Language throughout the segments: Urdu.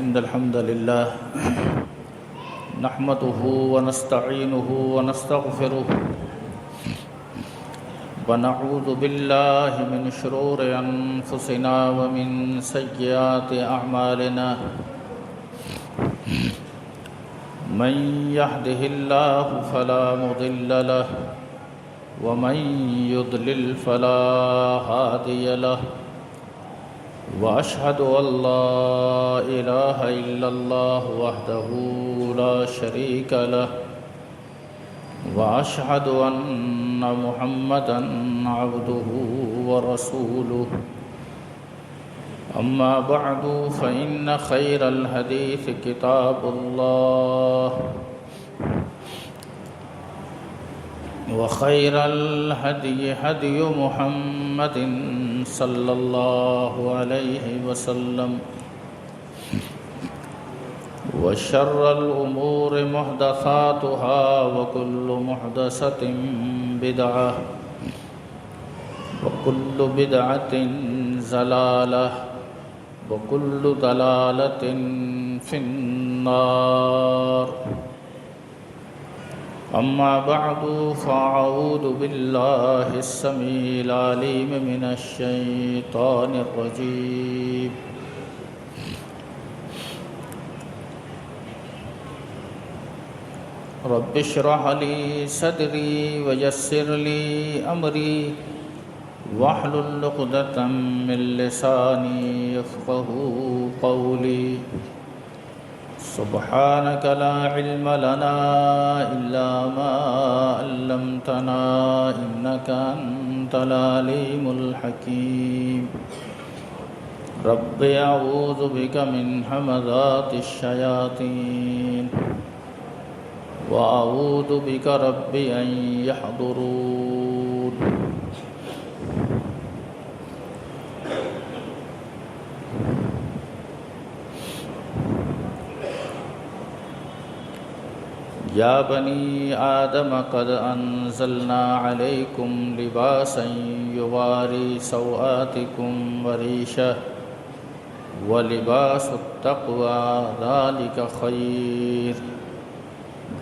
إن الحمد لله نحمده ونستعينه ونستغفره ونعوذ بالله من شرور أنفسنا ومن سيئات أعمالنا من يهده الله فلا مضل له ومن يضلل فلا هادي له وأشهد أن لا إله إلا الله وحده لا شريك له وأشهد أن محمدًا عبده ورسوله أما بعد فإن خير الحديث كتاب الله وخير الهدي هدي محمد صلى الله عليه وسلم وشر الأمور محدثاتها وكل محدثة بدعة وكل بدعة ضلالة وكل ضلالة في النار أما بعد فأعوذ بالله السميع العليم من الشيطان الرجيم رب اشرح لي صدري ويسر لي أمري واحلل عقدة من لساني يفقهوا قولي سبحانك لا علم لنا إلا ما علمتنا إنك أنت العليم الحكيم رب أعوذ بك من همزات الشياطين وأعوذ بك رب أن يحضرون يا بني آدم قد أنزلنا عليكم لباسا يواري سوآتكم وريشة ولباس التقوى ذلك خير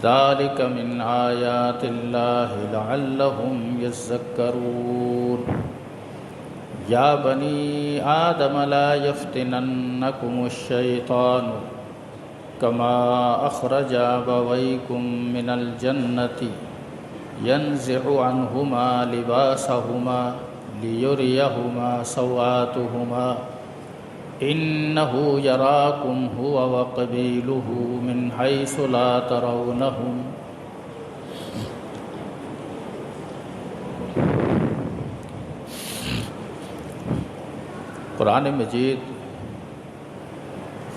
ذلك من آيات الله لعلهم يذكرون يا بني آدم لا يفتننكم الشيطان كما أخرج أبويكم من الجنة ينزع عنهما لباسهما ليريهما سوآتهما إنه يراكم هو وقبيله من حيث لا ترونهم قرآن مجید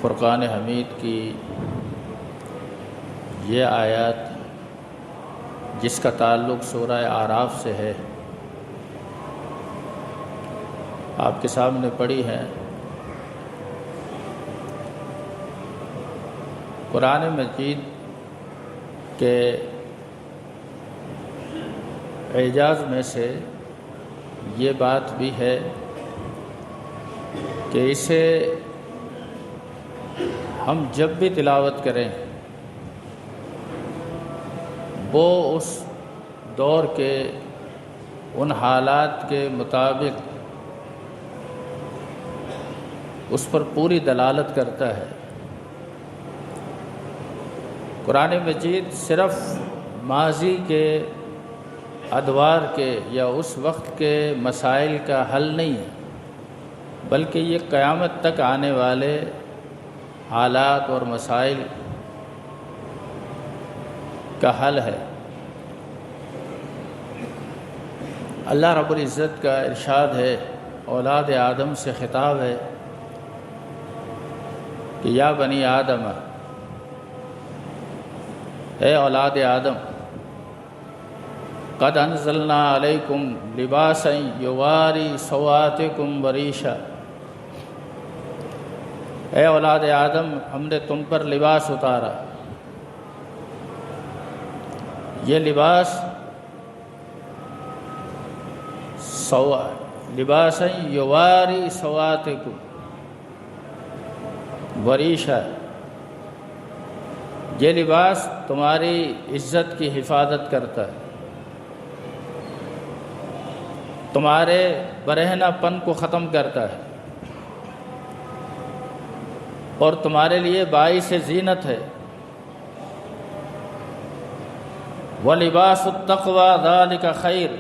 فرقان حمید کی یہ آیات جس کا تعلق سورہ اعراف سے ہے آپ کے سامنے پڑھی ہے۔ قرآن مجید کے اعجاز میں سے یہ بات بھی ہے کہ اسے ہم جب بھی تلاوت کریں وہ اس دور کے ان حالات کے مطابق اس پر پوری دلالت کرتا ہے۔ قرآن مجید صرف ماضی کے ادوار کے یا اس وقت کے مسائل کا حل نہیں ہے، بلکہ یہ قیامت تک آنے والے حالات اور مسائل کا حل ہے۔ اللہ رب العزت کا ارشاد ہے، اولاد آدم سے خطاب ہے کہ یا بنی آدم، اے اولاد آدم، قد انزلنا علیکم لباسا یواری سوآتکم وریشا، اے اولاد آدم ہم نے تم پر لباس اتارا۔ یہ لباس لباسا یواری سوآتکم، وریشہ، یہ لباس تمہاری عزت کی حفاظت کرتا ہے، تمہارے برہنہ پن کو ختم کرتا ہے اور تمہارے لیے باعث زینت ہے۔ وَلِبَاسُ التَّقْوَى ذَلِكَ خَيْرٌ،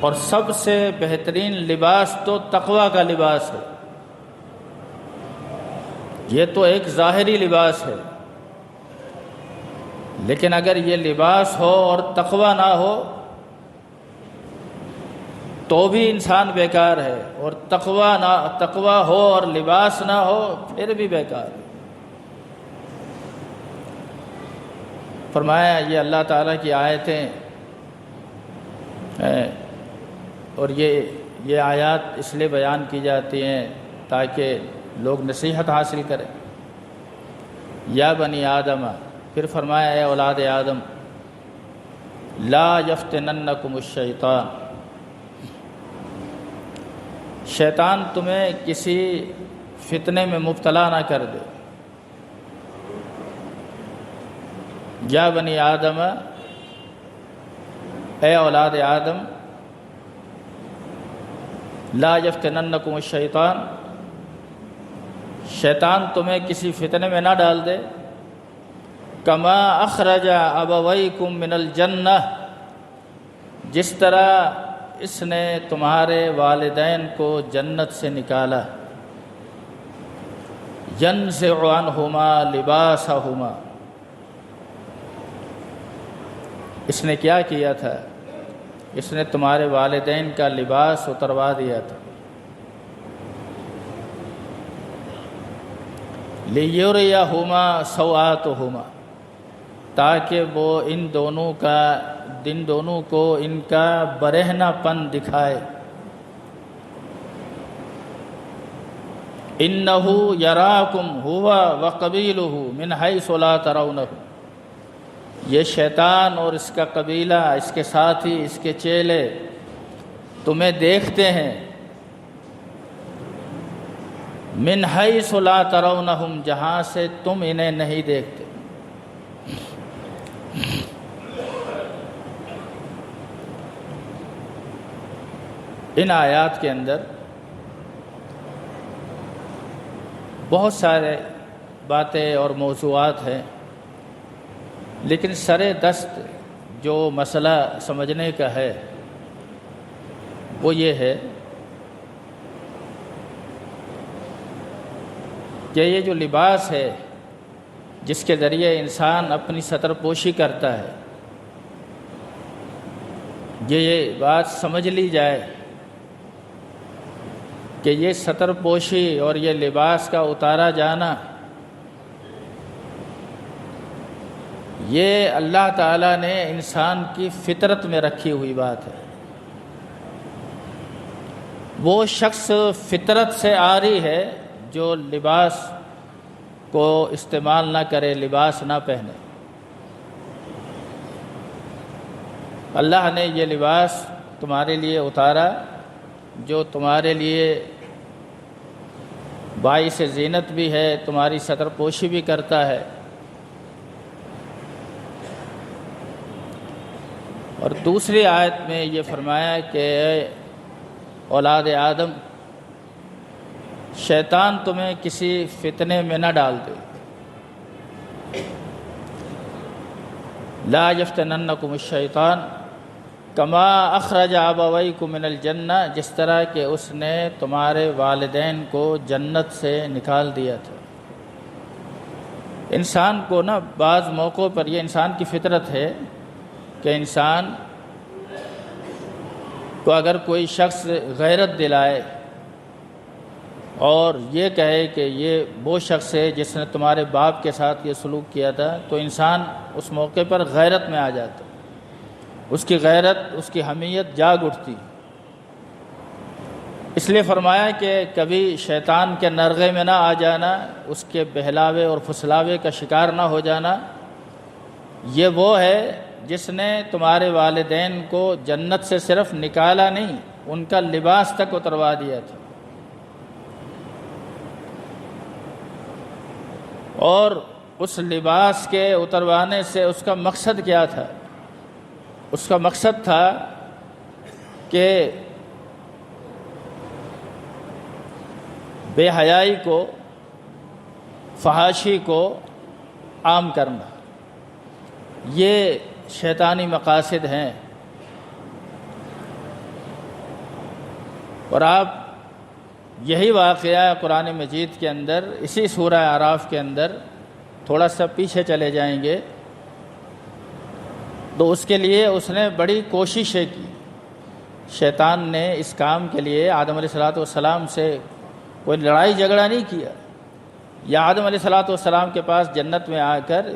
اور سب سے بہترین لباس تو تقوی کا لباس ہے۔ یہ تو ایک ظاہری لباس ہے، لیکن اگر یہ لباس ہو اور تقوی نہ ہو تو بھی انسان بیکار ہے، اور تقوی ہو اور لباس نہ ہو پھر بھی بیکار ہے۔ فرمایا یہ اللہ تعالیٰ کی آیتیں ہیں، اور یہ آیات اس لیے بیان کی جاتی ہیں تاکہ لوگ نصیحت حاصل کریں۔ یا بنی آدم، پھر فرمایا اے اولاد آدم، لا یفتننکم الشیطان، شیطان تمہیں کسی فتنے میں مبتلا نہ کر دے۔ یا بنی آدم، اے اولاد آدم، لا یفتننکم الشیطان، شیطان تمہیں کسی فتنے میں نہ ڈال دے، کما اخرج ابویکم من الجنہ، جس طرح اس نے تمہارے والدین کو جنت سے نکالا، ینزع عنہما لباسہما، اس نے کیا کیا تھا؟ اس نے تمہارے والدین کا لباس اتروا دیا تھا، لیریہما سوآتہما، تاکہ وہ ان دونوں کو ان کا برہنہ پن دکھائے۔ انہ یراکم ہوا وقبیلہ من حیث لا ترونہ، یہ شیطان اور اس کا قبیلہ، اس کے ساتھی، اس کے چیلے تمہیں دیکھتے ہیں، من حیث لا ترونہم، جہاں سے تم انہیں نہیں دیکھتے۔ ان آیات کے اندر بہت سارے باتیں اور موضوعات ہیں، لیکن سر دست جو مسئلہ سمجھنے کا ہے وہ یہ ہے کہ یہ جو لباس ہے جس کے ذریعے انسان اپنی ستر پوشی کرتا ہے، یہ بات سمجھ لی جائے کہ یہ ستر پوشی اور یہ لباس کا اتارا جانا یہ اللہ تعالیٰ نے انسان کی فطرت میں رکھی ہوئی بات ہے۔ وہ شخص فطرت سے عاری ہے جو لباس کو استعمال نہ کرے، لباس نہ پہنے۔ اللہ نے یہ لباس تمہارے لیے اتارا جو تمہارے لیے باعث زینت بھی ہے، تمہاری ستر پوشی بھی کرتا ہے۔ اور دوسری آیت میں یہ فرمایا کہ اے اولاد آدم، شیطان تمہیں کسی فتنے میں نہ ڈال دے، لا یفتننکم الشیطان کما اخرج ابویکم من الجنہ، جس طرح کہ اس نے تمہارے والدین کو جنت سے نکال دیا تھا۔ انسان کو بعض موقعوں پر یہ انسان کی فطرت ہے کہ انسان کو اگر کوئی شخص غیرت دلائے اور یہ کہے کہ یہ وہ شخص ہے جس نے تمہارے باپ کے ساتھ یہ سلوک کیا تھا، تو انسان اس موقع پر غیرت میں آ جاتا، اس کی غیرت، اس کی حمیت جاگ اٹھتی۔ اس لیے فرمایا کہ کبھی شیطان کے نرغے میں نہ آ جانا، اس کے بہلاوے اور پھسلاوے کا شکار نہ ہو جانا۔ یہ وہ ہے جس نے تمہارے والدین کو جنت سے صرف نکالا نہیں، ان کا لباس تک اتروا دیا تھا۔ اور اس لباس کے اتروانے سے اس کا مقصد کیا تھا؟ اس کا مقصد تھا کہ بے حیائی کو، فحاشی کو عام کرنا۔ یہ شیطانی مقاصد ہیں۔ اور آپ یہی واقعہ قرآن مجید کے اندر، اسی سورہ اعراف کے اندر تھوڑا سا پیچھے چلے جائیں گے تو اس کے لیے اس نے بڑی کوششیں کی۔ شیطان نے اس کام کے لیے آدم علیہ السلام سے کوئی لڑائی جھگڑا نہیں کیا، یا آدم علیہ السلام کے پاس جنت میں آ کر،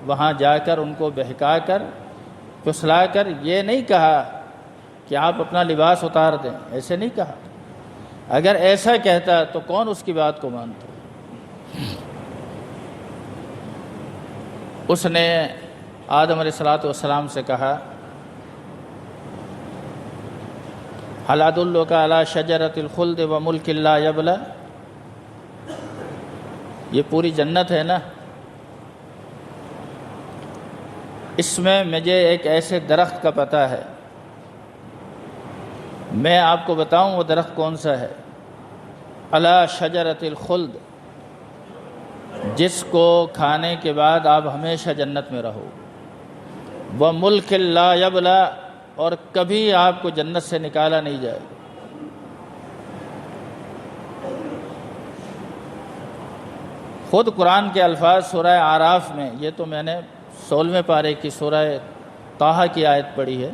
وہاں جا کر ان کو بہکا کر، پھسلا کر یہ نہیں کہا کہ آپ اپنا لباس اتار دیں، ایسے نہیں کہا۔ اگر ایسا کہتا تو کون اس کی بات کو مانتا؟ اس نے آدم علیہ السلام سے کہا هل أدلك على شجرة الخلد وملك لا يبلى، یہ پوری جنت ہے نا، اس میں مجھے ایک ایسے درخت کا پتہ ہے، میں آپ کو بتاؤں وہ درخت کون سا ہے؟ علی شجرۃ الخلد، جس کو کھانے کے بعد آپ ہمیشہ جنت میں رہو، وملک لا یبلی، اور کبھی آپ کو جنت سے نکالا نہیں جائے گا۔ خود قرآن کے الفاظ سورہ اعراف میں، یہ تو میں نے 16ویں پارے کی سورہ طٰہٰ کی آیت پڑھی ہے،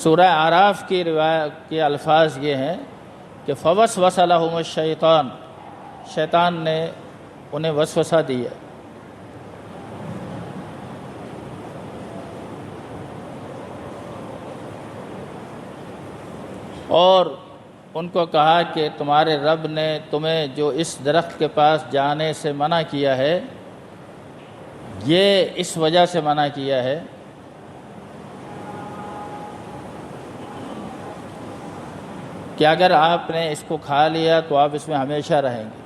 سورہ اعراف کی روایت کے الفاظ یہ ہیں کہ فوسوس لہم الشیطان، شیطان نے انہیں وسوسہ دیا۔ اور ان کو کہا کہ تمہارے رب نے تمہیں جو اس درخت کے پاس جانے سے منع کیا ہے، یہ اس وجہ سے منع کیا ہے کہ اگر آپ نے اس کو کھا لیا تو آپ اس میں ہمیشہ رہیں گے۔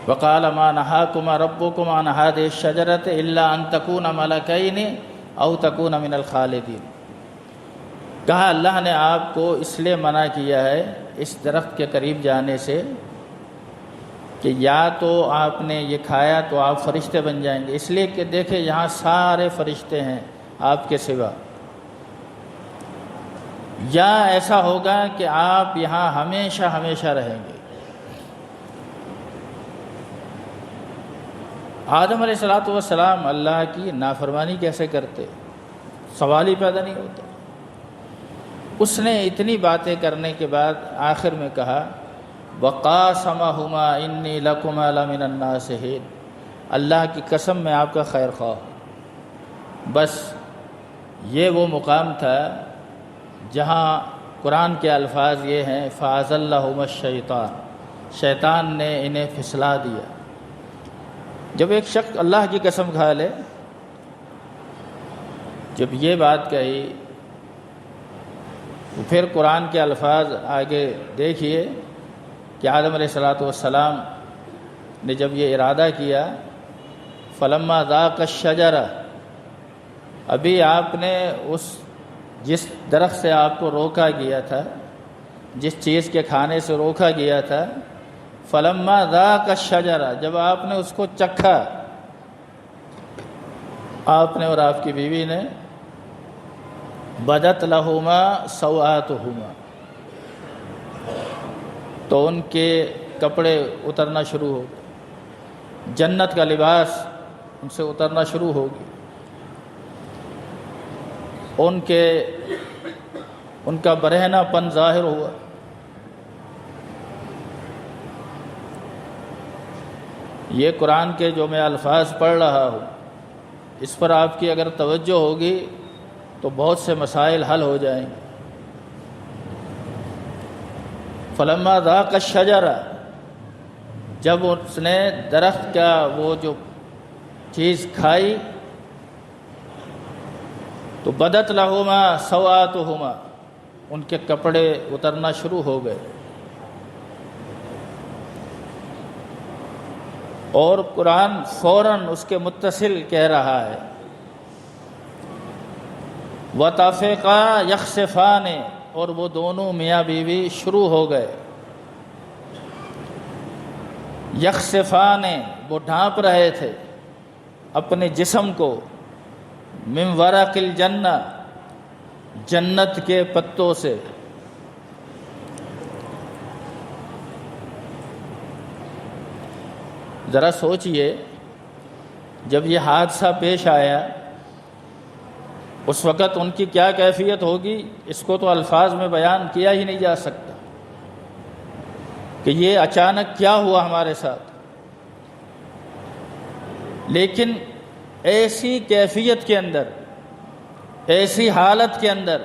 وقال ما نهاكما ربكما عن هذه الشجرة إلا أن تكونا ملكين أو تكونا من الخالدين، کہا اللہ نے آپ کو اس لیے منع کیا ہے اس درخت کے قریب جانے سے کہ یا تو آپ نے یہ کھایا تو آپ فرشتے بن جائیں گے، اس لیے کہ دیکھیں یہاں سارے فرشتے ہیں آپ کے سوا، یا ایسا ہوگا کہ آپ یہاں ہمیشہ ہمیشہ رہیں گے۔ آدم علیہ السلام اللہ کی نافرمانی کیسے کرتے؟ سوال ہی پیدا نہیں ہوتا۔ اس نے اتنی باتیں کرنے کے بعد آخر میں کہا وَقَاسَمَهُمَا إِنِّي لَكُمَا لَمِنَ النَّاصِحِينَ، اللہ کی قسم میں آپ کا خیر خواہ ہوں۔ بس یہ وہ مقام تھا جہاں قرآن کے الفاظ یہ ہیں فَأَزَلَّهُمَا الشَّيْطَانُ، شیطان نے انہیں پھسلا دیا۔ جب ایک شخص اللہ کی قسم کھا لے، جب یہ بات کہی تو پھر قرآن کے الفاظ آگے دیکھیے کہ آدم علیہ السلام نے جب یہ ارادہ کیا فلما ذاق الشجرہ، ابھی آپ نے جس درخت سے آپ کو روکا گیا تھا، جس چیز کے کھانے سے روکا گیا تھا، فلما ذاق الشجرہ، جب آپ نے اس کو چکھا، آپ نے اور آپ کی بیوی نے، بدت لہما سوآتہما، تو ان کے کپڑے اترنا شروع ہو گئے، جنت کا لباس ان سے اترنا شروع ہو گیا، ان کا برہنہ پن ظاہر ہوا۔ یہ قرآن کے جو میں الفاظ پڑھ رہا ہوں، اس پر آپ کی اگر توجہ ہوگی تو بہت سے مسائل حل ہو جائیں گے۔ فلما ذاق الشجرہ، جب اس نے درخت کا وہ جو چیز کھائی تو بدت لہما سوآتہما، ان کے کپڑے اترنا شروع ہو گئے، اور قرآن فوراً اس کے متصل کہہ رہا ہے وَطَفِقَا يَخْصِفَانِ، اور وہ دونوں میاں بیوی شروع ہو گئے، یخصفان، وہ ڈھانپ رہے تھے اپنے جسم کو، من ورق الجنہ، جنت کے پتوں سے۔ ذرا سوچئے، جب یہ حادثہ پیش آیا اس وقت ان کی کیا کیفیت ہوگی، اس کو تو الفاظ میں بیان کیا ہی نہیں جا سکتا کہ یہ اچانک کیا ہوا ہمارے ساتھ۔ لیکن ایسی کیفیت کے اندر، ایسی حالت کے اندر،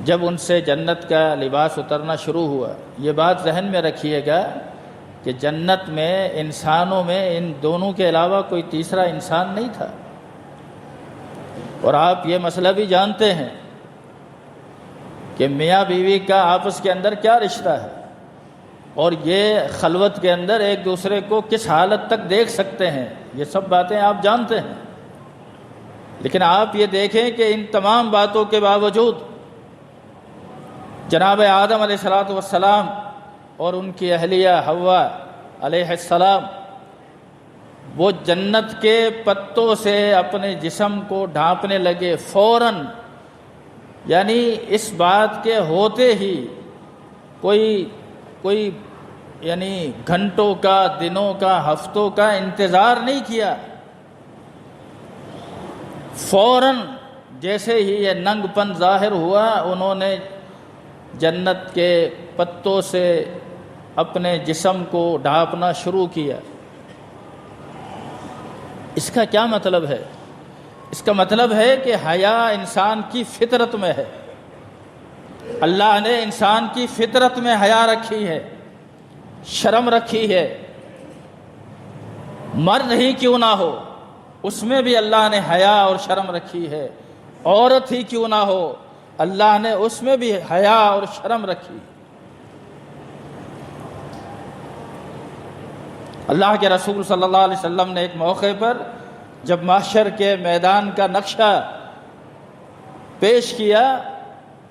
جب ان سے جنت کا لباس اترنا شروع ہوا، یہ بات ذہن میں رکھیے گا کہ جنت میں انسانوں میں ان دونوں کے علاوہ کوئی تیسرا انسان نہیں تھا، اور آپ یہ مسئلہ بھی جانتے ہیں کہ میاں بیوی کا آپس کے اندر کیا رشتہ ہے، اور یہ خلوت کے اندر ایک دوسرے کو کس حالت تک دیکھ سکتے ہیں، یہ سب باتیں آپ جانتے ہیں۔ لیکن آپ یہ دیکھیں کہ ان تمام باتوں کے باوجود جناب آدم علیہ السلام اور ان کی اہلیہ حوا علیہ السلام وہ جنت کے پتوں سے اپنے جسم کو ڈھانپنے لگے فوراً، یعنی اس بات کے ہوتے ہی کوئی یعنی گھنٹوں کا، دنوں کا، ہفتوں کا انتظار نہیں کیا، فوراً جیسے ہی یہ ننگ پن ظاہر ہوا انہوں نے جنت کے پتوں سے اپنے جسم کو ڈھانپنا شروع کیا۔ اس کا کیا مطلب ہے؟ اس کا مطلب ہے کہ حیا انسان کی فطرت میں ہے، اللہ نے انسان کی فطرت میں حیا رکھی ہے، شرم رکھی ہے، مرد ہی کیوں نہ ہو اس میں بھی اللہ نے حیا اور شرم رکھی ہے، عورت ہی کیوں نہ ہو اللہ نے اس میں بھی حیا اور شرم رکھی۔ اللہ کے رسول صلی اللہ علیہ وسلم نے ایک موقع پر جب محشر کے میدان کا نقشہ پیش کیا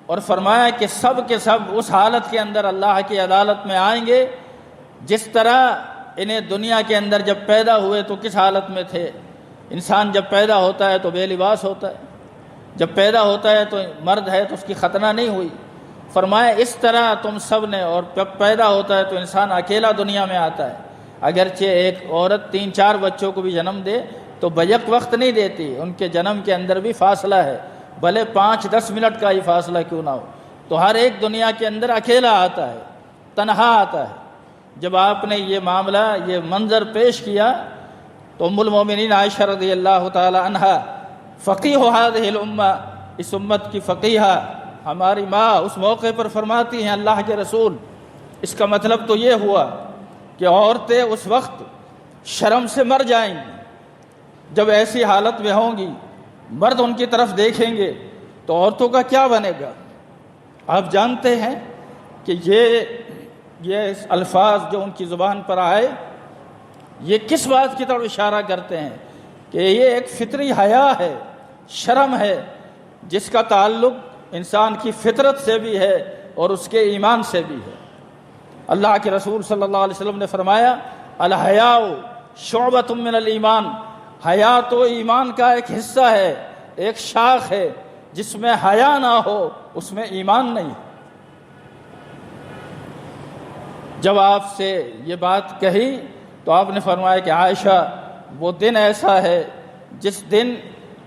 اور فرمایا کہ سب کے سب اس حالت کے اندر اللہ کی عدالت میں آئیں گے جس طرح انہیں دنیا کے اندر جب پیدا ہوئے تو کس حالت میں تھے۔ انسان جب پیدا ہوتا ہے تو بے لباس ہوتا ہے، جب پیدا ہوتا ہے تو مرد ہے تو اس کی ختنہ نہیں ہوئی، فرمایا اس طرح تم سب نے، اور جب پیدا ہوتا ہے تو انسان اکیلا دنیا میں آتا ہے، اگرچہ ایک عورت 3-4 بچوں کو بھی جنم دے تو بیک وقت نہیں دیتی، ان کے جنم کے اندر بھی فاصلہ ہے، بھلے 5-10 منٹ کا ہی فاصلہ کیوں نہ ہو، تو ہر ایک دنیا کے اندر اکیلا آتا ہے، تنہا آتا ہے۔ جب آپ نے یہ معاملہ، یہ منظر پیش کیا تو ام المومنین عائشہ رضی اللہ تعالی عنہا فقیہ هذه الامہ، اس امت کی فقیہہ ہماری ماں اس موقع پر فرماتی ہیں اللہ کے رسول اس کا مطلب تو یہ ہوا کہ عورتیں اس وقت شرم سے مر جائیں گی جب ایسی حالت میں ہوں گی، مرد ان کی طرف دیکھیں گے تو عورتوں کا کیا بنے گا۔ آپ جانتے ہیں کہ یہ الفاظ جو ان کی زبان پر آئے یہ کس بات کی طرف اشارہ کرتے ہیں کہ یہ ایک فطری حیا ہے، شرم ہے، جس کا تعلق انسان کی فطرت سے بھی ہے اور اس کے ایمان سے بھی ہے۔ اللہ کے رسول صلی اللہ علیہ وسلم نے فرمایا الحیاء شعبۃ من الایمان، حیا تو ایمان کا ایک حصہ ہے، ایک شاخ ہے، جس میں حیا نہ ہو اس میں ایمان نہیں۔ جب آپ سے یہ بات کہی تو آپ نے فرمایا کہ عائشہ وہ دن ایسا ہے جس دن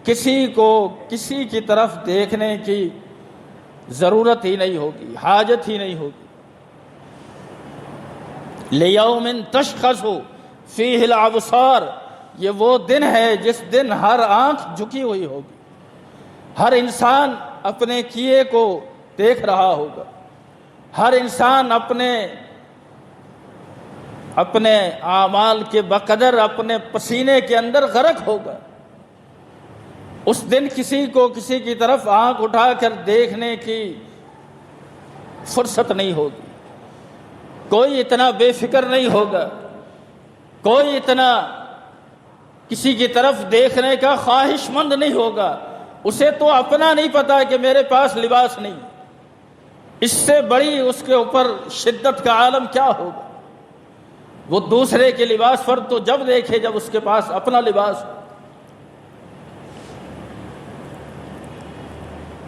کسی کو کسی کی طرف دیکھنے کی ضرورت ہی نہیں ہوگی، حاجت ہی نہیں ہوگی۔ لیوم تشخص فیہ الابصار، یہ وہ دن ہے جس دن ہر آنکھ جھکی ہوئی ہوگی، ہر انسان اپنے کیے کو دیکھ رہا ہوگا، ہر انسان اپنے اعمال کے بقدر اپنے پسینے کے اندر غرق ہوگا۔ اس دن کسی کو کسی کی طرف آنکھ اٹھا کر دیکھنے کی فرصت نہیں ہوگی، کوئی اتنا بے فکر نہیں ہوگا، کوئی اتنا کسی کی طرف دیکھنے کا خواہش مند نہیں ہوگا۔ اسے تو اپنا نہیں پتا کہ میرے پاس لباس نہیں، اس سے بڑی اس کے اوپر شدت کا عالم کیا ہوگا۔ وہ دوسرے کے لباس پر تو جب دیکھے جب اس کے پاس اپنا لباس ہو۔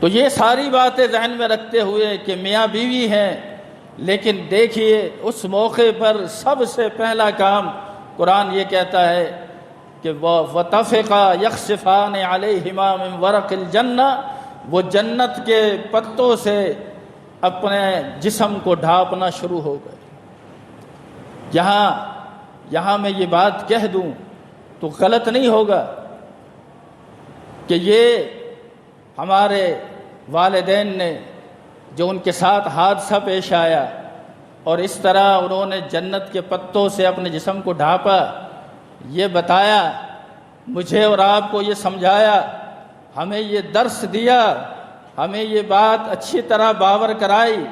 تو یہ ساری باتیں ذہن میں رکھتے ہوئے کہ میاں بیوی ہیں، لیکن دیکھیے اس موقع پر سب سے پہلا کام قرآن یہ کہتا ہے کہ وَطَفِقَا يَخْصِفَانِ عَلَيْهِمَا مِنْ وَرَقِ الْجَنَّةِ، وہ جنت کے پتوں سے اپنے جسم کو ڈھانپنا شروع ہو گئے۔ یہاں میں یہ بات کہہ دوں تو غلط نہیں ہوگا کہ یہ ہمارے والدین نے جو ان کے ساتھ حادثہ پیش آیا اور اس طرح انہوں نے جنت کے پتوں سے اپنے جسم کو ڈھانپا، یہ بتایا مجھے اور آپ کو، یہ سمجھایا، ہمیں یہ درس دیا، ہمیں یہ بات اچھی طرح باور کرائی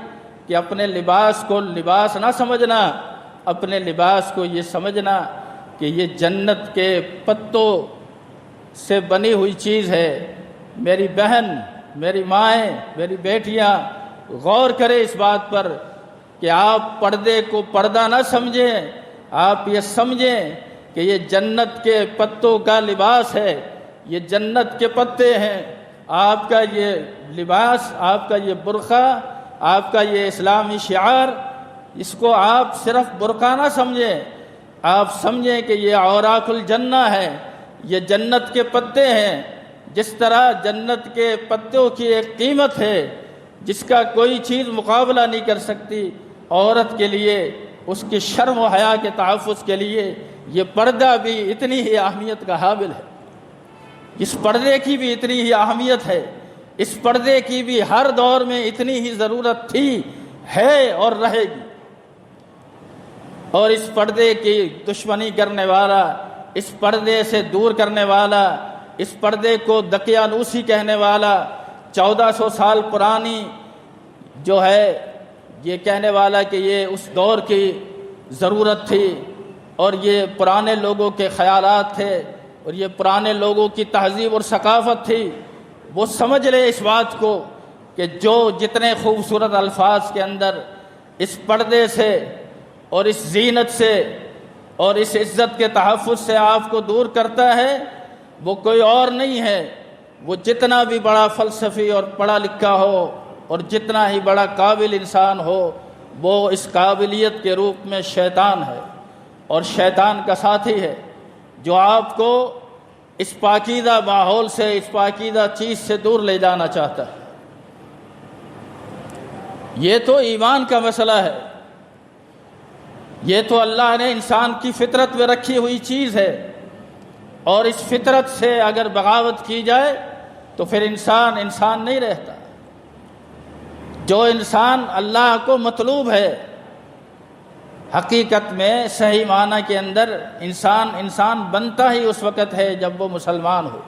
کہ اپنے لباس کو لباس نہ سمجھنا، اپنے لباس کو یہ سمجھنا کہ یہ جنت کے پتوں سے بنی ہوئی چیز ہے۔ میری بہن، میری مائیں، میری بیٹیاں، غور کریں اس بات پر کہ آپ پردے کو پردہ نہ سمجھیں، آپ یہ سمجھیں کہ یہ جنت کے پتوں کا لباس ہے، یہ جنت کے پتے ہیں۔ آپ کا یہ لباس، آپ کا یہ برقع، آپ کا یہ اسلامی شعار، اس کو آپ صرف برقع نہ سمجھیں، آپ سمجھیں کہ یہ اوراق الجنہ ہے، یہ جنت کے پتے ہیں۔ جس طرح جنت کے پتوں کی ایک قیمت ہے جس کا کوئی چیز مقابلہ نہیں کر سکتی، عورت کے لیے اس کی شرم و حیا کے تحفظ کے لیے یہ پردہ بھی اتنی ہی اہمیت کا حامل ہے۔ اس پردے کی بھی اتنی ہی اہمیت ہے، اس پردے کی بھی ہر دور میں اتنی ہی ضرورت تھی، ہے اور رہے گی۔ اور اس پردے کی دشمنی کرنے والا، اس پردے سے دور کرنے والا، اس پردے کو دقیانوسی کہنے والا، 1400 سال پرانی جو ہے یہ کہنے والا کہ یہ اس دور کی ضرورت تھی اور یہ پرانے لوگوں کے خیالات تھے اور یہ پرانے لوگوں کی تہذیب اور ثقافت تھی، وہ سمجھ لے اس بات کو کہ جو جتنے خوبصورت الفاظ کے اندر اس پردے سے اور اس زینت سے اور اس عزت کے تحفظ سے آپ کو دور کرتا ہے، وہ کوئی اور نہیں ہے، وہ جتنا بھی بڑا فلسفی اور پڑھا لکھا ہو اور جتنا ہی بڑا قابل انسان ہو، وہ اس قابلیت کے روپ میں شیطان ہے اور شیطان کا ساتھی ہے، جو آپ کو اس پاکیزہ ماحول سے، اس پاکیزہ چیز سے دور لے جانا چاہتا ہے۔ یہ تو ایمان کا مسئلہ ہے، یہ تو اللہ نے انسان کی فطرت میں رکھی ہوئی چیز ہے، اور اس فطرت سے اگر بغاوت کی جائے تو پھر انسان نہیں رہتا۔ جو انسان اللہ کو مطلوب ہے، حقیقت میں صحیح معنی کے اندر انسان بنتا ہی اس وقت ہے جب وہ مسلمان ہو۔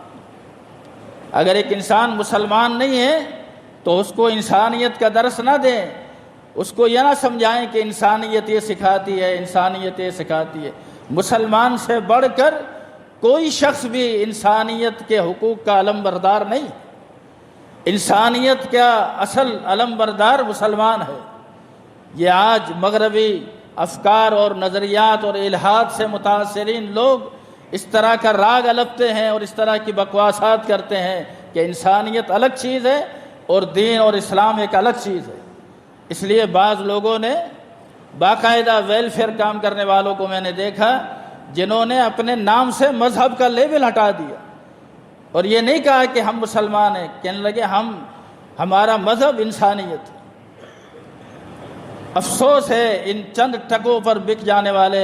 اگر ایک انسان مسلمان نہیں ہے تو اس کو انسانیت کا درس نہ دیں، اس کو یہ نہ سمجھائیں کہ انسانیت یہ سکھاتی ہے، انسانیت یہ سکھاتی ہے۔ مسلمان سے بڑھ کر کوئی شخص بھی انسانیت کے حقوق کا علم بردار نہیں، انسانیت کا اصل علم بردار مسلمان ہے۔ یہ آج مغربی افکار اور نظریات اور الہاد سے متاثرین لوگ اس طرح کا راگ الپتے ہیں اور اس طرح کی بکواسات کرتے ہیں کہ انسانیت الگ چیز ہے اور دین اور اسلام ایک الگ چیز ہے۔ اس لیے بعض لوگوں نے باقاعدہ ویلفیئر کام کرنے والوں کو میں نے دیکھا جنہوں نے اپنے نام سے مذہب کا لیبل ہٹا دیا اور یہ نہیں کہا کہ ہم مسلمان ہیں، کہنے لگے ہمارا مذہب انسانیت ہے۔ افسوس ہے ان چند ٹکوں پر بک جانے والے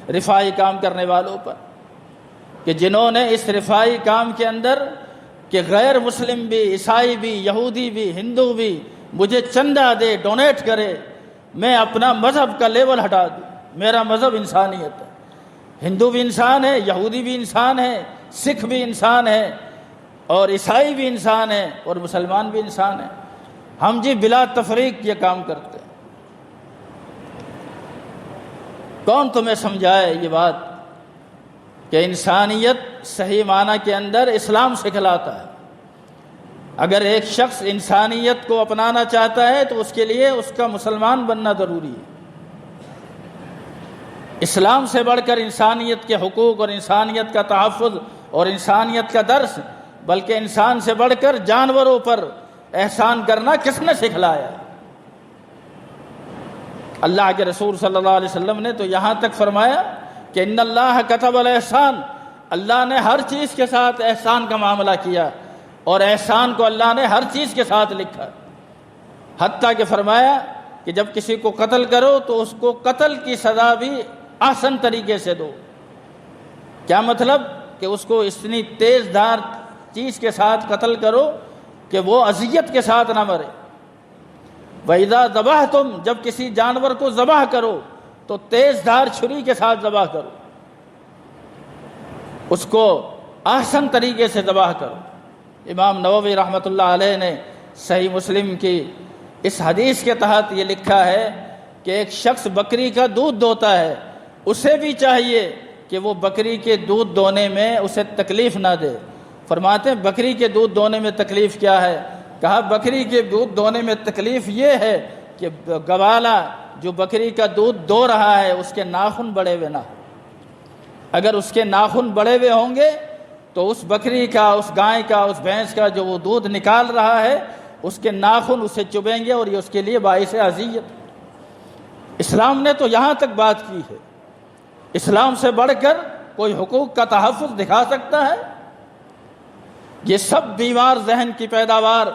رفائی کام کرنے والوں پر کہ جنہوں نے اس رفائی کام کے اندر کہ غیر مسلم بھی، عیسائی بھی، یہودی بھی، ہندو بھی مجھے چندہ دے، ڈونیٹ کرے، میں اپنا مذہب کا لیبل ہٹا دوں، میرا مذہب انسانیت ہے۔ ہندو بھی انسان ہے، یہودی بھی انسان ہے، سکھ بھی انسان ہے اور عیسائی بھی انسان ہے اور مسلمان بھی انسان ہے. ہم جی بلا تفریق یہ کام کرتے ہیں. کون تمہیں سمجھائے یہ بات کہ انسانیت صحیح معنی کے اندر اسلام سکھلاتا ہے. اگر ایک شخص انسانیت کو اپنانا چاہتا ہے تو اس کے لیے اس کا مسلمان بننا ضروری ہے. اسلام سے بڑھ کر انسانیت کے حقوق اور انسانیت کا تحفظ اور انسانیت کا درس، بلکہ انسان سے بڑھ کر جانوروں پر احسان کرنا کس نے سکھلایا؟ اللہ کے رسول صلی اللہ علیہ وسلم نے تو یہاں تک فرمایا کہ ان اللہ کتب الاحسان، اللہ نے ہر چیز کے ساتھ احسان کا معاملہ کیا اور احسان کو اللہ نے ہر چیز کے ساتھ لکھا. حتیٰ کہ فرمایا کہ جب کسی کو قتل کرو تو اس کو قتل کی سزا بھی احسن طریقے سے دو. کیا مطلب؟ کہ اس کو اتنی تیز دھار چیز کے ساتھ قتل کرو کہ وہ اذیت کے ساتھ نہ مرے. وَإِذَا ذَبَحْتُمْ، جب کسی جانور کو ذبح کرو تو تیز دھار چھری کے ساتھ ذبح کرو، اس کو احسن طریقے سے ذبح کرو. امام نووی رحمۃ اللہ علیہ نے صحیح مسلم کی اس حدیث کے تحت یہ لکھا ہے کہ ایک شخص بکری کا دودھ دوتا ہے، اسے بھی چاہیے کہ وہ بکری کے دودھ دونے میں اسے تکلیف نہ دے. فرماتے ہیں بکری کے دودھ دونے میں تکلیف کیا ہے؟ کہا بکری کے دودھ دونے میں تکلیف یہ ہے کہ گوالا جو بکری کا دودھ دو رہا ہے اس کے ناخن بڑے ہوئے نہ ہو. اگر اس کے ناخن بڑے ہوئے ہوں گے تو اس بکری کا، اس گائے کا، اس بھینس کا جو وہ دودھ نکال رہا ہے اس کے ناخن اسے چبھیں گے اور یہ اس کے لیے باعث اذیت. اسلام نے تو یہاں تک بات کی ہے. اسلام سے بڑھ کر کوئی حقوق کا تحفظ دکھا سکتا ہے؟ یہ سب بیمار ذہن کی پیداوار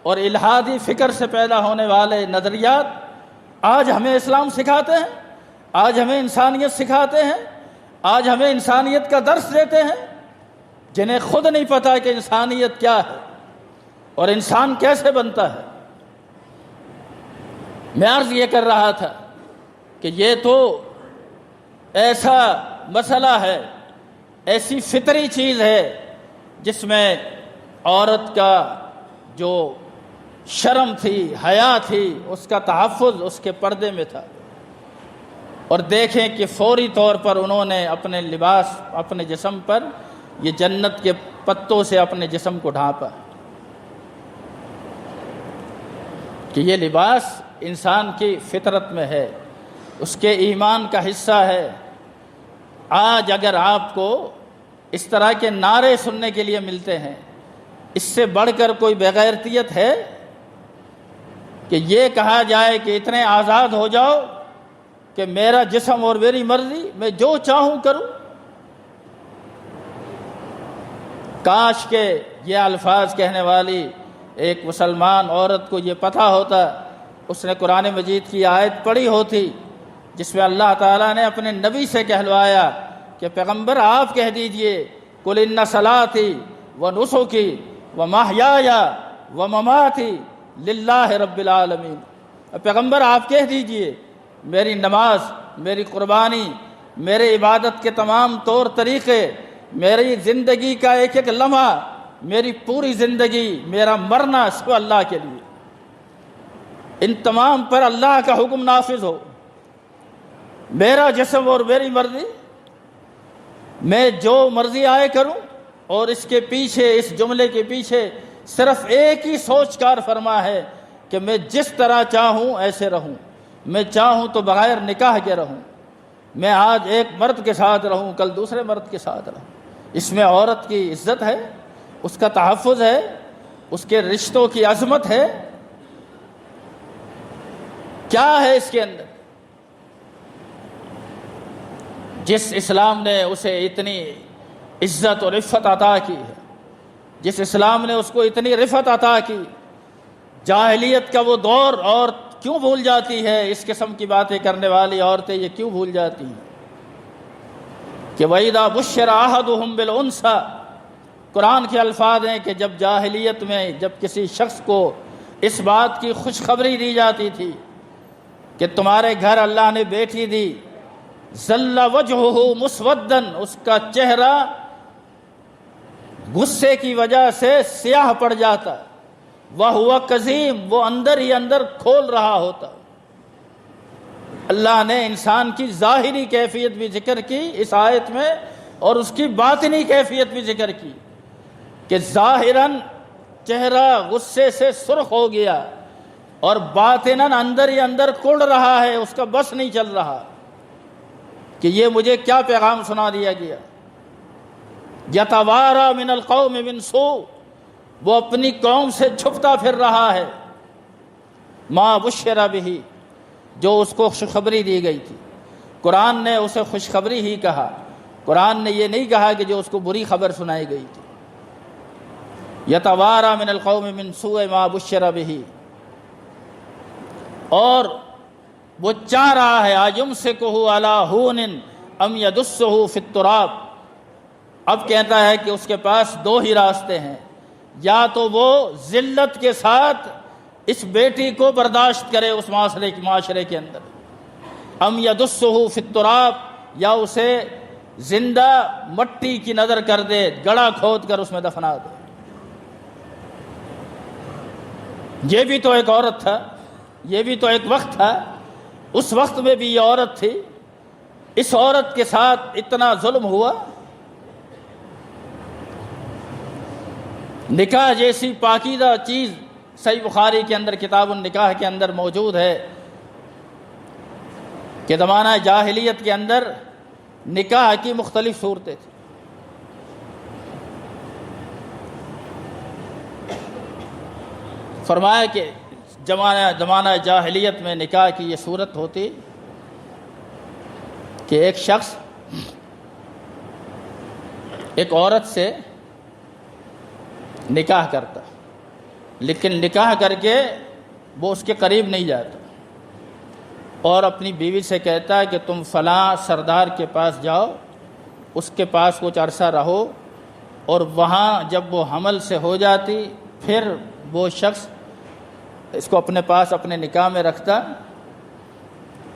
اور الہادی فکر سے پیدا ہونے والے نظریات آج ہمیں اسلام سکھاتے ہیں، آج ہمیں انسانیت سکھاتے ہیں، آج ہمیں انسانیت کا درس دیتے ہیں، جنہیں خود نہیں پتہ کہ انسانیت کیا ہے اور انسان کیسے بنتا ہے. میں عرض یہ کر رہا تھا کہ یہ تو ایسا مسئلہ ہے، ایسی فطری چیز ہے جس میں عورت کا جو شرم تھی، حیا تھی، اس کا تحفظ اس کے پردے میں تھا. اور دیکھیں کہ فوری طور پر انہوں نے اپنے لباس، اپنے جسم پر یہ جنت کے پتوں سے اپنے جسم کو ڈھانپا کہ یہ لباس انسان کی فطرت میں ہے، اس کے ایمان کا حصہ ہے. آج اگر آپ کو اس طرح کے نعرے سننے کے لیے ملتے ہیں، اس سے بڑھ کر کوئی بےغیرتیت ہے کہ یہ کہا جائے کہ اتنے آزاد ہو جاؤ کہ میرا جسم اور میری مرضی، میں جو چاہوں کروں. کاش کہ یہ الفاظ کہنے والی ایک مسلمان عورت کو یہ پتہ ہوتا، اس نے قرآن مجید کی آیت پڑھی ہوتی جس میں اللہ تعالیٰ نے اپنے نبی سے کہلوایا کہ پیغمبر آپ کہہ دیجئے قل ان صلاتی ونسکی ومحیای ومماتی للہ رب العالمین. پیغمبر آپ کہہ دیجئے میری نماز، میری قربانی، میرے عبادت کے تمام طور طریقے، میری زندگی کا ایک ایک لمحہ، میری پوری زندگی، میرا مرنا سب اللہ کے لیے. ان تمام پر اللہ کا حکم نافذ ہو. میرا جسم اور میری مرضی، میں جو مرضی آئے کروں. اور اس کے پیچھے، اس جملے کے پیچھے صرف ایک ہی سوچ کار فرما ہے کہ میں جس طرح چاہوں ایسے رہوں. میں چاہوں تو بغیر نکاح کے رہوں، میں آج ایک مرد کے ساتھ رہوں، کل دوسرے مرد کے ساتھ رہوں. اس میں عورت کی عزت ہے، اس کا تحفظ ہے، اس کے رشتوں کی عظمت ہے. کیا ہے اس کے اندر؟ جس اسلام نے اسے اتنی عزت اور رفعت عطا کی ہے، جس اسلام نے اس کو اتنی رفعت عطا کی، جاہلیت کا وہ دور اور کیوں بھول جاتی ہے؟ اس قسم کی باتیں کرنے والی عورتیں یہ کیوں بھول جاتی ہیں کہ وَإِذَا بُشِّرَ أَحَدُهُمْ بِالْأُنثَىٰ، قرآن کے الفاظ ہیں کہ جب جاہلیت میں جب کسی شخص کو اس بات کی خوشخبری دی جاتی تھی کہ تمہارے گھر اللہ نے بیٹی دی، ظل وجہہ مسودن، اس کا چہرہ غصے کی وجہ سے سیاہ پڑ جاتا، وَهُوَ کظیم، وہ اندر ہی اندر کھول رہا ہوتا۔ اللہ نے انسان کی ظاہری کیفیت بھی ذکر کی اس آیت میں، اور اس کی باطنی کیفیت بھی ذکر کی کہ ظاہراً چہرہ غصے سے سرخ ہو گیا اور باطناً اندر ہی اندر کڑ رہا ہے، اس کا بس نہیں چل رہا کہ یہ مجھے کیا پیغام سنا دیا گیا۔ یتوارا من القوم من سوء، وہ اپنی قوم سے چھپتا پھر رہا ہے، ما بشر بہ، جو اس کو خوشخبری دی گئی تھی۔ قرآن نے اسے خوشخبری ہی کہا، قرآن نے یہ نہیں کہا کہ جو اس کو بری خبر سنائی گئی تھی۔ یتوارا من القوم من سوء ما بشر بہ، اور وہ چاہ رہا ہے ایمسکہ علی ہون ام یدسہ فی التراب، اب کہتا ہے کہ اس کے پاس دو ہی راستے ہیں، یا تو وہ ذلت کے ساتھ اس بیٹی کو برداشت کرے اس معاشرے کے اندر، ام یدسہ فی التراب، یا اسے زندہ مٹی کی نظر کر دے، گڑھا کھود کر اس میں دفنا دے۔ یہ بھی تو ایک عورت تھا، یہ بھی تو ایک وقت تھا، اس وقت میں بھی یہ عورت تھی، اس عورت کے ساتھ اتنا ظلم ہوا۔ نکاح جیسی پاکیزہ چیز صحیح بخاری کے اندر کتاب النکاح کے اندر موجود ہے کہ زمانہ جاہلیت کے اندر نکاح کی مختلف صورتیں تھیں۔ فرمایا کہ زمانہ جاہلیت میں نکاح کی یہ صورت ہوتی کہ ایک شخص ایک عورت سے نکاح کرتا، لیکن نکاح کر کے وہ اس کے قریب نہیں جاتا، اور اپنی بیوی سے کہتا ہے کہ تم فلاں سردار کے پاس جاؤ، اس کے پاس کچھ عرصہ رہو، اور وہاں جب وہ حمل سے ہو جاتی پھر وہ شخص اس کو اپنے پاس اپنے نکاح میں رکھتا،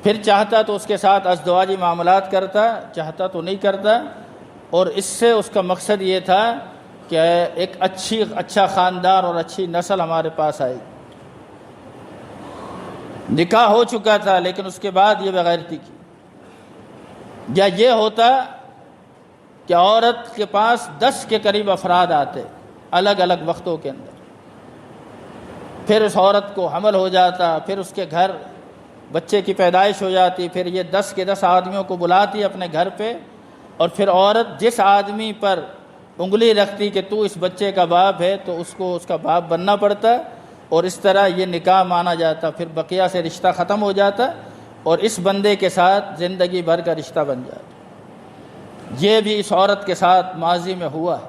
پھر چاہتا تو اس کے ساتھ ازدواجی معاملات کرتا، چاہتا تو نہیں کرتا، اور اس سے اس کا مقصد یہ تھا کہ ایک اچھا خاندان اور اچھی نسل ہمارے پاس آئی۔ نکاح ہو چکا تھا لیکن اس کے بعد یہ بغیرتی کی، یا یہ ہوتا کہ عورت کے پاس 10 کے قریب افراد آتے الگ الگ وقتوں کے اندر، پھر اس عورت کو حمل ہو جاتا، پھر اس کے گھر بچے کی پیدائش ہو جاتی، پھر یہ 10 کے 10 آدمیوں کو بلاتی اپنے گھر پہ، اور پھر عورت جس آدمی پر انگلی رکھتی کہ تو اس بچے کا باپ ہے تو اس کو اس کا باپ بننا پڑتا، اور اس طرح یہ نکاح مانا جاتا، پھر بقیہ سے رشتہ ختم ہو جاتا اور اس بندے کے ساتھ زندگی بھر کا رشتہ بن جاتا۔ یہ بھی اس عورت کے ساتھ ماضی میں ہوا ہے۔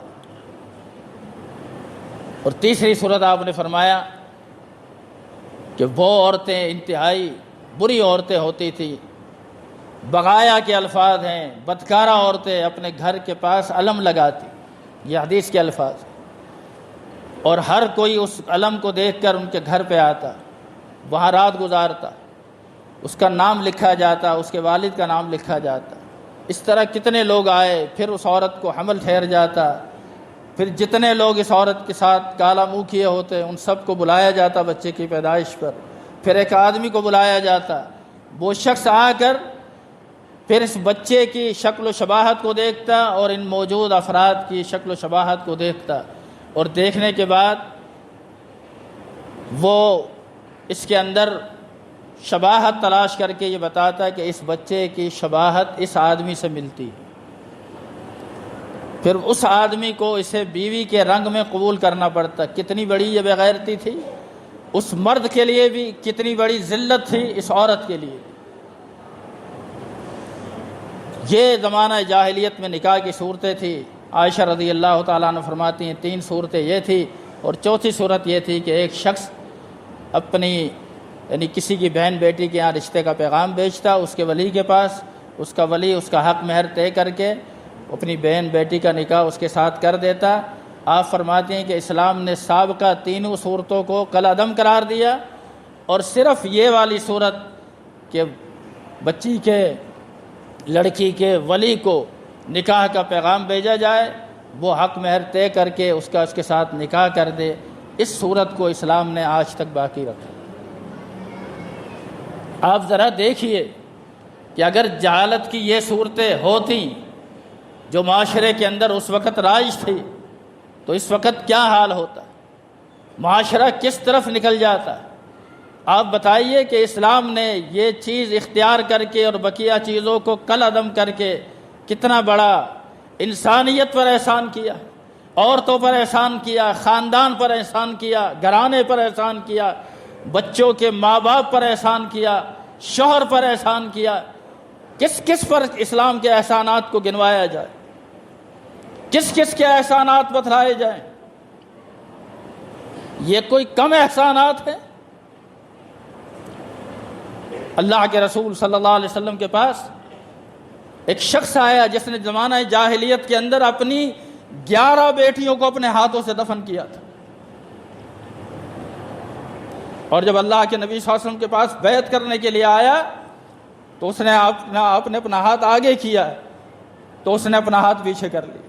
اور تیسری صورت آپ نے فرمایا کہ وہ عورتیں انتہائی بری عورتیں ہوتی تھیں، بغایا کے الفاظ ہیں، بدکارہ عورتیں اپنے گھر کے پاس علم لگاتی، یہ حدیث کے الفاظ، اور ہر کوئی اس علم کو دیکھ کر ان کے گھر پہ آتا، وہاں رات گزارتا، اس کا نام لکھا جاتا، اس کے والد کا نام لکھا جاتا۔ اس طرح کتنے لوگ آئے، پھر اس عورت کو حمل ٹھہر جاتا، پھر جتنے لوگ اس عورت کے ساتھ کالا منہ کیے ہوتے ان سب کو بلایا جاتا بچے کی پیدائش پر، پھر ایک آدمی کو بلایا جاتا، وہ شخص آ کر پھر اس بچے کی شکل و شباہت کو دیکھتا اور ان موجود افراد کی شکل و شباہت کو دیکھتا، اور دیکھنے کے بعد وہ اس کے اندر شباہت تلاش کر کے یہ بتاتا کہ اس بچے کی شباہت اس آدمی سے ملتی ہے، پھر اس آدمی کو اسے بیوی کے رنگ میں قبول کرنا پڑتا۔ کتنی بڑی یہ بے غیرتی تھی اس مرد کے لیے بھی، کتنی بڑی ذلت تھی اس عورت کے لیے۔ یہ زمانہ جاہلیت میں نکاح کی صورتیں تھیں۔ عائشہ رضی اللہ تعالیٰ عنہ فرماتی ہیں 3 صورتیں یہ تھی، اور چوتھی صورت یہ تھی کہ ایک شخص اپنی یعنی کسی کی بہن بیٹی کے یہاں رشتے کا پیغام بھیجتا اس کے ولی کے پاس، اس کا ولی اس کا حق مہر طے کر کے اپنی بہن بیٹی کا نکاح اس کے ساتھ کر دیتا۔ آپ فرماتے ہیں کہ اسلام نے سابقہ تینوں صورتوں کو کالعدم قرار دیا، اور صرف یہ والی صورت کہ بچی کے لڑکی کے ولی کو نکاح کا پیغام بھیجا جائے وہ حق مہر طے کر کے اس کے ساتھ نکاح کر دے، اس صورت کو اسلام نے آج تک باقی رکھا۔ آپ ذرا دیکھیے کہ اگر جہالت کی یہ صورتیں ہوتی جو معاشرے کے اندر اس وقت رائج تھی تو اس وقت کیا حال ہوتا، معاشرہ کس طرف نکل جاتا۔ آپ بتائیے کہ اسلام نے یہ چیز اختیار کر کے اور بقیہ چیزوں کو کل عدم کر کے کتنا بڑا انسانیت پر احسان کیا، عورتوں پر احسان کیا، خاندان پر احسان کیا، گھرانے پر احسان کیا، بچوں کے ماں باپ پر احسان کیا، شوہر پر احسان کیا۔ کس کس پر اسلام کے احسانات کو گنوایا جائے، کس کس کے احسانات بتلائے جائیں؟ یہ کوئی کم احسانات ہیں؟ اللہ کے رسول صلی اللہ علیہ وسلم کے پاس ایک شخص آیا جس نے زمانہ جاہلیت کے اندر اپنی 11 بیٹیوں کو اپنے ہاتھوں سے دفن کیا تھا، اور جب اللہ کے نبی صلی اللہ علیہ وسلم کے پاس بیعت کرنے کے لیے آیا تو اس نے آپ نے اپنا ہاتھ آگے کیا تو اس نے اپنا ہاتھ پیچھے کر لیا،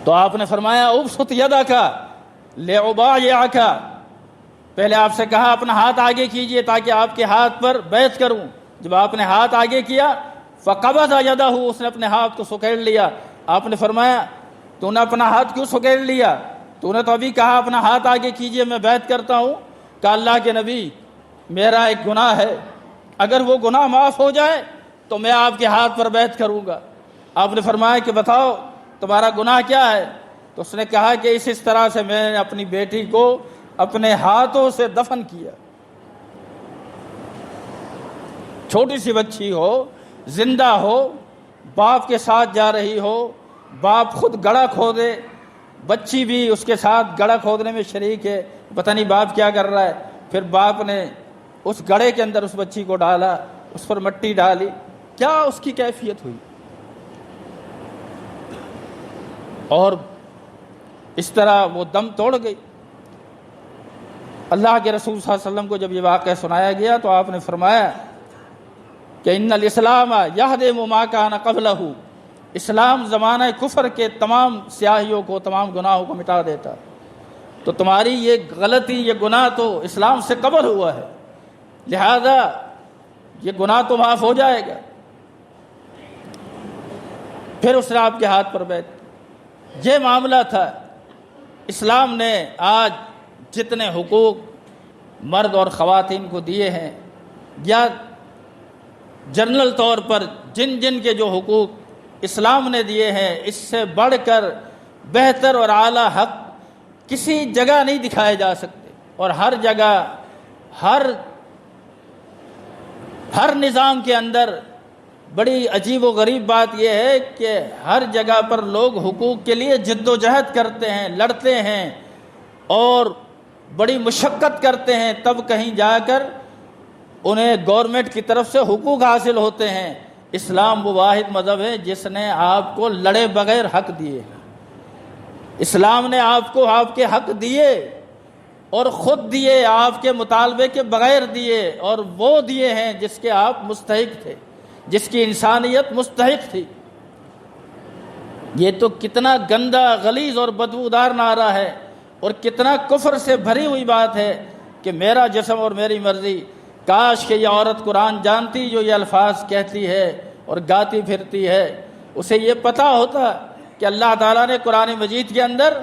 تو آپ نے فرمایا ابسط یدک لأبایعک، پہلے آپ سے کہا اپنا ہاتھ آگے کیجئے تاکہ آپ کے ہاتھ پر بیعت کروں۔ جب آپ نے ہاتھ آگے کیا فقبض یدہ، اس نے اپنے ہاتھ کو سکیڑ لیا۔ آپ نے فرمایا تو نے اپنا ہاتھ کیوں سکیڑ لیا؟ تو نے تو ابھی کہا اپنا ہاتھ آگے کیجئے میں بیعت کرتا ہوں۔ کہ اللہ کے نبی میرا ایک گناہ ہے، اگر وہ گناہ معاف ہو جائے تو میں آپ کے ہاتھ پر بیعت کروں گا۔ آپ نے فرمایا کہ بتاؤ تمہارا گناہ کیا ہے؟ تو اس نے کہا کہ اس طرح سے میں نے اپنی بیٹی کو اپنے ہاتھوں سے دفن کیا۔ چھوٹی سی بچی ہو، زندہ ہو، باپ کے ساتھ جا رہی ہو، باپ خود گڑھا کھودے، بچی بھی اس کے ساتھ گڑھا کھودنے میں شریک ہے، پتہ نہیں باپ کیا کر رہا ہے، پھر باپ نے اس گڑھے کے اندر اس بچی کو ڈالا، اس پر مٹی ڈالی، کیا اس کی کیفیت ہوئی؟ اور اس طرح وہ دم توڑ گئی۔ اللہ کے رسول صلی اللہ علیہ وسلم کو جب یہ واقعہ سنایا گیا تو آپ نے فرمایا کہ ان الاسلام یہدم ما کان قبلہ، اسلام زمانہ کفر کے تمام سیاہیوں کو، تمام گناہوں کو مٹا دیتا، تو تمہاری یہ غلطی، یہ گناہ تو اسلام سے قبل ہوا ہے، لہذا یہ گناہ تو معاف ہو جائے گا۔ پھر اس نے آپ کے ہاتھ پر بیعت، یہ معاملہ تھا۔ اسلام نے آج جتنے حقوق مرد اور خواتین کو دیے ہیں، یا جنرل طور پر جن جن کے جو حقوق اسلام نے دیے ہیں، اس سے بڑھ کر بہتر اور اعلیٰ حق کسی جگہ نہیں دکھائے جا سکتے، اور ہر جگہ ہر نظام کے اندر بڑی عجیب و غریب بات یہ ہے کہ ہر جگہ پر لوگ حقوق کے لیے جد و جہد کرتے ہیں، لڑتے ہیں اور بڑی مشقت کرتے ہیں، تب کہیں جا کر انہیں گورنمنٹ کی طرف سے حقوق حاصل ہوتے ہیں۔ اسلام وہ واحد مذہب ہے جس نے آپ کو لڑے بغیر حق دیے ہیں۔ اسلام نے آپ کو آپ کے حق دیے، اور خود دیے، آپ کے مطالبے کے بغیر دیے، اور وہ دیے ہیں جس کے آپ مستحق تھے، جس کی انسانیت مستحق تھی۔ یہ تو کتنا گندا، غلیظ اور بدبودار نعرہ ہے، اور کتنا کفر سے بھری ہوئی بات ہے کہ میرا جسم اور میری مرضی۔ کاش کہ یہ عورت قرآن جانتی جو یہ الفاظ کہتی ہے اور گاتی پھرتی ہے، اسے یہ پتہ ہوتا کہ اللہ تعالیٰ نے قرآن مجید کے اندر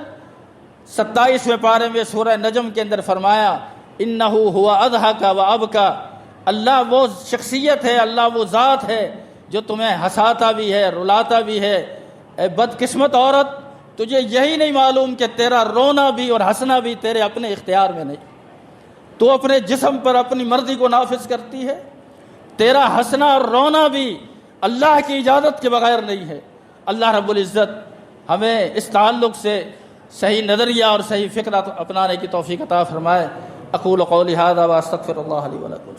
27ویں پارے میں سورہ نجم کے اندر فرمایا انہ ہوا اضحک و ابکا، اللہ وہ شخصیت ہے، اللہ وہ ذات ہے جو تمہیں ہنساتا بھی ہے، رلاتا بھی ہے۔ اے بدقسمت عورت، تجھے یہی نہیں معلوم کہ تیرا رونا بھی اور ہنسنا بھی تیرے اپنے اختیار میں نہیں، تو اپنے جسم پر اپنی مرضی کو نافذ کرتی ہے، تیرا ہنسنا اور رونا بھی اللہ کی اجازت کے بغیر نہیں ہے۔ اللہ رب العزت ہمیں اس تعلق سے صحیح نظریہ اور صحیح فکر اپنانے کی توفیق عطا فرمائے۔ اقول قولی ھذا واستغفر اللہ لی ولکم۔